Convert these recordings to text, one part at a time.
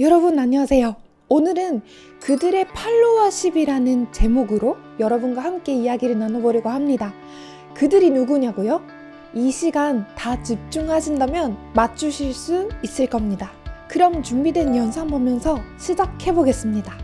여러분 안녕하세요. 오늘은 그들의 팔로워십이라는 제목으로 여러분과 함께 이야기를 나눠보려고 합니다. 그들이 누구냐고요? 이 시간 다 집중하신다면 맞추실 수 있을 겁니다. 그럼 준비된 영상 보면서 시작해보겠습니다.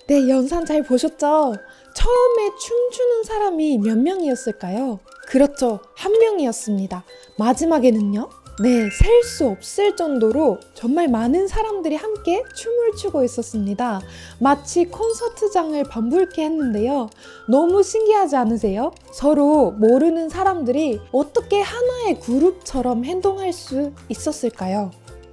네, 영상 잘 보셨죠? 처음에 춤추는 사람이 몇 명이었을까요? 그렇죠, 한 명이었습니다. 마지막에는요? 네, 셀 수 없을 정도로 정말 많은 사람들이 함께 춤을 추고 있었습니다. 마치 콘서트장을 방불케 했는데요. 너무 신기하지 않으세요? 서로 모르는 사람들이 어떻게 하나의 그룹처럼 행동할 수 있었을까요?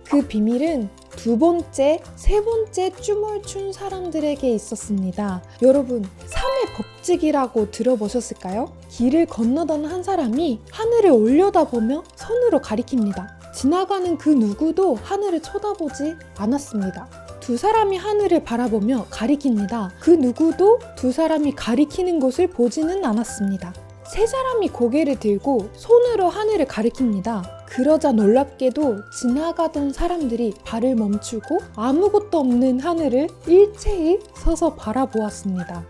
그 비밀은 두 번째, 세 번째 춤을 춘 사람들에게 있었습니다. 여러분, 3의 법칙이라고 들어보셨을까요? 길을 건너던 한 사람이 하늘을 올려다보며 손으로 가리킵니다. 지나가는 그 누구도 하늘을 쳐다보지 않았습니다. 두 사람이 하늘을 바라보며 가리킵니다. 그 누구도 두 사람이 가리키는 곳을 보지는 않았습니다. 세 사람이 고개를 들고 손으로 하늘을 가리킵니다. 그러자 놀랍게도 지나가던 사람들이 발을 멈추고 아무것도 없는 하늘을 일체히 서서 바라보았습니다.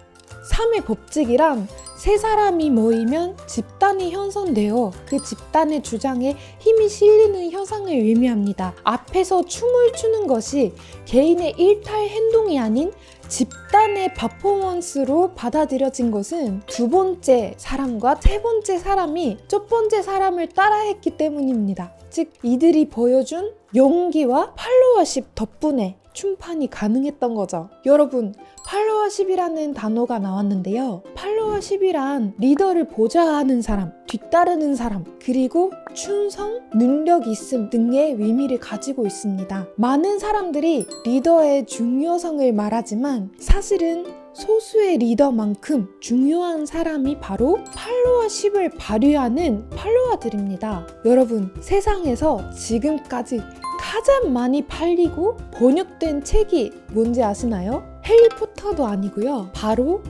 3의 법칙이란 세 사람이 모이면 집단이 형성되어 그 집단의 주장에 힘이 실리는 현상을 의미합니다. 앞에서 춤을 추는 것이 개인의 일탈 행동이 아닌 집단의 퍼포먼스로 받아들여진 것은 두 번째 사람과 세 번째 사람이 첫 번째 사람을 따라했기 때문입니다. 즉, 이들이 보여준 용기와 팔로워십 덕분에 춤판이 가능했던 거죠. 여러분, 팔로워십이라는 단어가 나왔는데요. 팔로워십이란 리더를 보좌하는 사람, 뒤따르는 사람, 그리고 충성, 능력 있음 등의 의미를 가지고 있습니다. 많은 사람들이 리더의 중요성을 말하지만 사실은 소수의 리더만큼 중요한 사람이 바로 팔로워십을 발휘하는 팔로워들입니다. 여러분, 세상에서 지금까지 가장 많이 팔리고 번역된 책이 뭔지 아시나요? 해리포터도 아니고요. 바로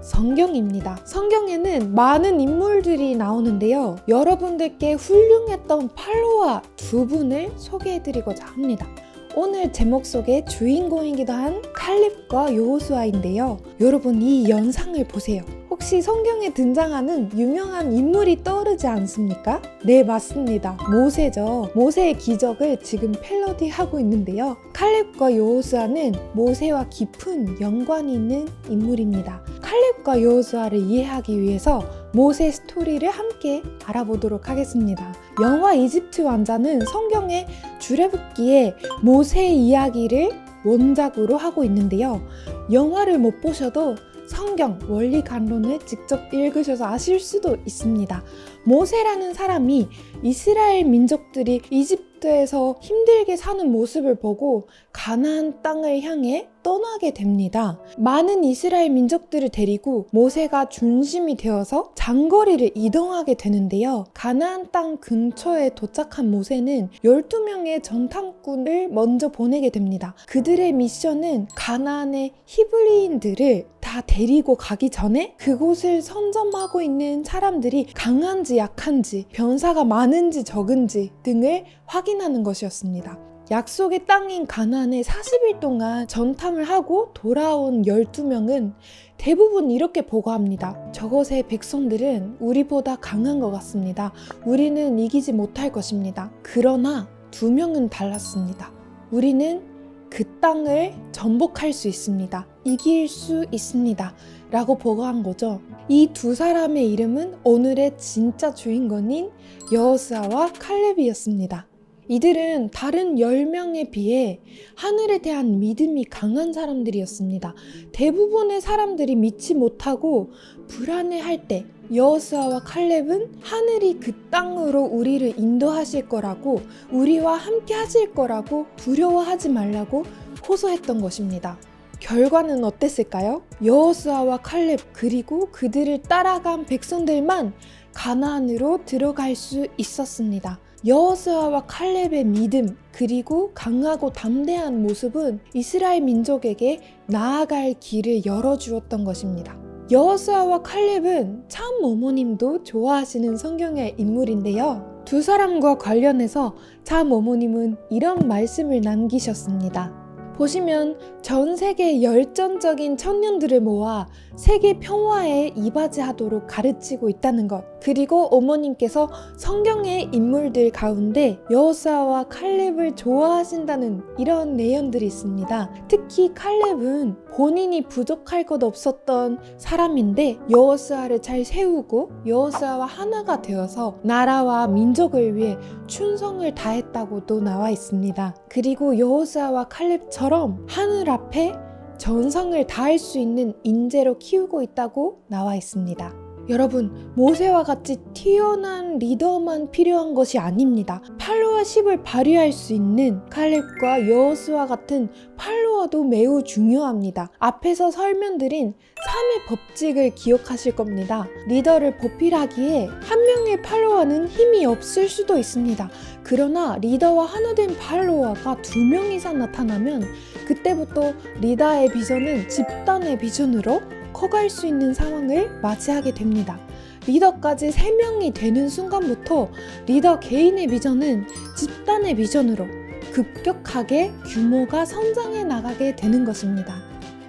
성경입니다. 성경에는 많은 인물들이 나오는데요. 여러분들께 훌륭했던 팔로워 두 분을 소개해드리고자 합니다. 오늘 제목 속의 주인공이기도 한 칼렙과 여호수아인데요. 여러분, 이 영상을 보세요. 혹시 성경에 등장하는 유명한 인물이 떠오르지 않습니까? 네, 맞습니다. 모세죠. 모세의 기적을 지금 패러디하고 있는데요. 칼렙과 여호수아는 모세와 깊은 연관이 있는 인물입니다. 칼렙과 여호수아를 이해하기 위해서 모세 스토리를 함께 알아보도록 하겠습니다. 영화 이집트 왕자는 성경의 주례복기에 모세 이야기를 원작으로 하고 있는데요. 영화를 못 보셔도 성경 원리 간론을 직접 읽으셔서 아실 수도 있습니다. 모세라는 사람이 이스라엘 민족들이 이집트에서 힘들게 사는 모습을 보고 가나안 땅을 향해 떠나게 됩니다. 많은 이스라엘 민족들을 데리고 모세가 중심이 되어서 장거리를 이동하게 되는데요. 가나안 땅 근처에 도착한 모세는 12명의 전탐꾼을 먼저 보내게 됩니다. 그들의 미션은 가나안의 히브리인들을 다 데리고 가기 전에 그곳을 선점하고 있는 사람들이 강한지 약한지, 병사가 많은지 적은지 등을 확인하는 것이었습니다. 약속의 땅인 가나안에 40일 동안 전탐을 하고 돌아온 12명은 대부분 이렇게 보고합니다. 저것의 백성들은 우리보다 강한 것 같습니다. 우리는 이기지 못할 것입니다. 그러나 2명은 달랐습니다. 우리는 그 땅을 정복할 수 있습니다. 이길 수 있습니다. 라고 보고한 거죠. 이 2사람의 이름은 오늘의 진짜 주인공인 여호수아와 칼렙이었습니다. 이들은 다른 10명에 비해 하늘에 대한 믿음이 강한 사람들이었습니다. 대부분의 사람들이 믿지 못하고 불안해할 때 여호수아와 칼렙은 하늘이 그 땅으로 우리를 인도하실 거라고, 우리와 함께 하실 거라고 두려워하지 말라고 호소했던 것입니다. 결과는 어땠을까요? 여호수아와 칼렙 그리고 그들을 따라간 백성들만 가나안으로 들어갈 수 있었습니다. 여호수아와 칼렙의 믿음 그리고 강하고 담대한 모습은 이스라엘 민족에게 나아갈 길을 열어주었던 것입니다. 여호수아와 칼렙은 참 어머님도 좋아하시는 성경의 인물인데요. 2사람과 관련해서 참 어머님은 이런 말씀을 남기셨습니다. 보시면 전 세계 열정적인 청년들을 모아 세계 평화에 이바지하도록 가르치고 있다는 것, 그리고 어머님께서 성경의 인물들 가운데 여호수아와 칼렙을 좋아하신다는 이런 내용들이 있습니다. 특히 칼렙은 본인이 부족할 것 없었던 사람인데 여호수아를 잘 세우고 여호수아와 하나가 되어서 나라와 민족을 위해 충성을 다했다고도 나와 있습니다. 그리고 여호수아와 칼렙처럼 하늘 앞에 전성을 다할 수 있는 인재로 키우고 있다고 나와 있습니다. 여러분, 모세와 같이 뛰어난 리더만 필요한 것이 아닙니다. 팔로워십을 발휘할 수 있는 칼렙과 여호수아 같은 팔로워도 매우 중요합니다. 앞에서 설명드린 3의 법칙을 기억하실 겁니다. 리더를 보필하기에 한 명의 팔로워는 힘이 없을 수도 있습니다. 그러나 리더와 하나 된 팔로워가 2명 이상 나타나면 그때부터 리더의 비전은 집단의 비전으로 커갈 수 있는 상황을 맞이하게 됩니다. 리더까지 3명이 되는 순간부터 리더 개인의 비전은 집단의 비전으로 급격하게 규모가 성장해 나가게 되는 것입니다.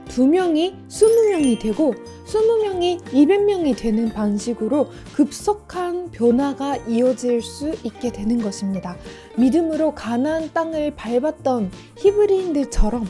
2명이 20명이 되고 20명이 200명이 되는 방식으로 급속한 변화가 이어질 수 있게 되는 것입니다. 믿음으로 가나안 땅을 밟았던 히브리인들처럼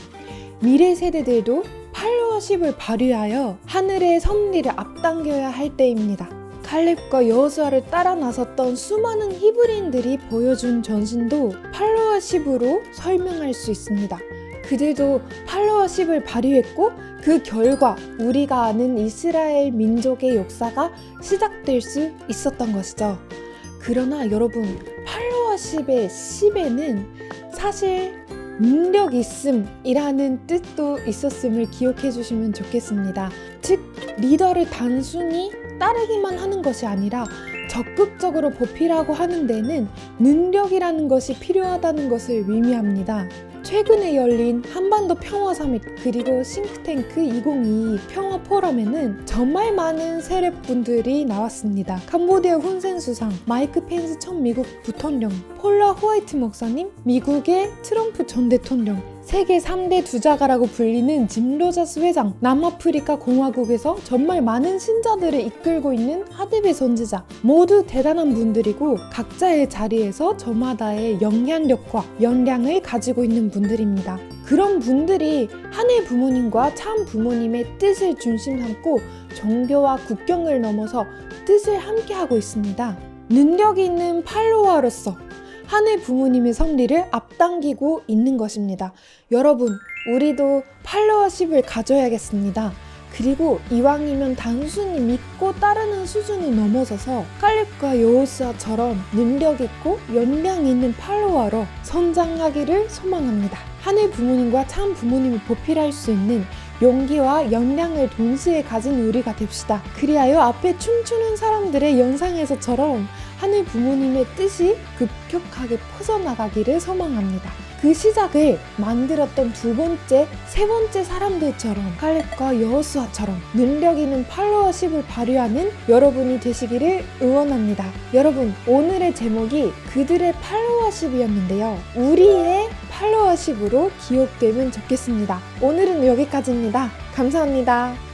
미래 세대들도 팔로워십을 발휘하여 하늘의 섭리를 앞당겨야 할 때입니다. 칼렙과 여호수아를 따라 나섰던 수많은 히브리인들이 보여준 전신도 팔로워십으로 설명할 수 있습니다. 그들도 팔로워십을 발휘했고 그 결과 우리가 아는 이스라엘 민족의 역사가 시작될 수 있었던 것이죠. 그러나 여러분, 팔로워십의 10에는 사실 능력 있음이라는 뜻도 있었음을 기억해 주시면 좋겠습니다. 즉, 리더를 단순히 따르기만 하는 것이 아니라 적극적으로 보필하고 하는 데는 능력이라는 것이 필요하다는 것을 의미합니다. 최근에 열린 한반도 평화 서밋 그리고 싱크탱크 2022 평화 포럼에는 정말 많은 세력분들이 나왔습니다. 캄보디아 훈센 수상, 마이크 펜스 전 미국 부통령, 폴라 호와이트 목사님, 미국의 트럼프 전 대통령, 세계 3대 두자가라고 불리는 짐 로저스 회장, 남아프리카 공화국에서 정말 많은 신자들을 이끌고 있는 하드베 선지자, 모두 대단한 분들이고 각자의 자리에서 저마다의 영향력과 역량을 가지고 있는 분들입니다. 그런 분들이 하늘 부모님과 참 부모님의 뜻을 중심 삼고 종교와 국경을 넘어서 뜻을 함께하고 있습니다. 능력이 있는 팔로워로서 하늘 부모님의 섭리를 앞당기고 있는 것입니다. 여러분, 우리도 팔로워십을 가져야겠습니다. 그리고 이왕이면 단순히 믿고 따르는 수준을 넘어서서 칼렙과 여호수아처럼 능력 있고 역량 있는 팔로워로 성장하기를 소망합니다. 하늘 부모님과 참 부모님을 보필할 수 있는 용기와 역량을 동시에 가진 우리가 됩시다. 그리하여 앞에 춤추는 사람들의 영상에서처럼 하늘 부모님의 뜻이 급격하게 퍼져나가기를 소망합니다. 그 시작을 만들었던 2번째, 3번째 사람들처럼 칼렙과 여호수아처럼 능력 있는 팔로워십을 발휘하는 여러분이 되시기를 응원합니다. 여러분, 오늘의 제목이 그들의 팔로워십이었는데요. 우리의 멤버십으로 기억되면 좋겠습니다. 오늘은 여기까지입니다. 감사합니다.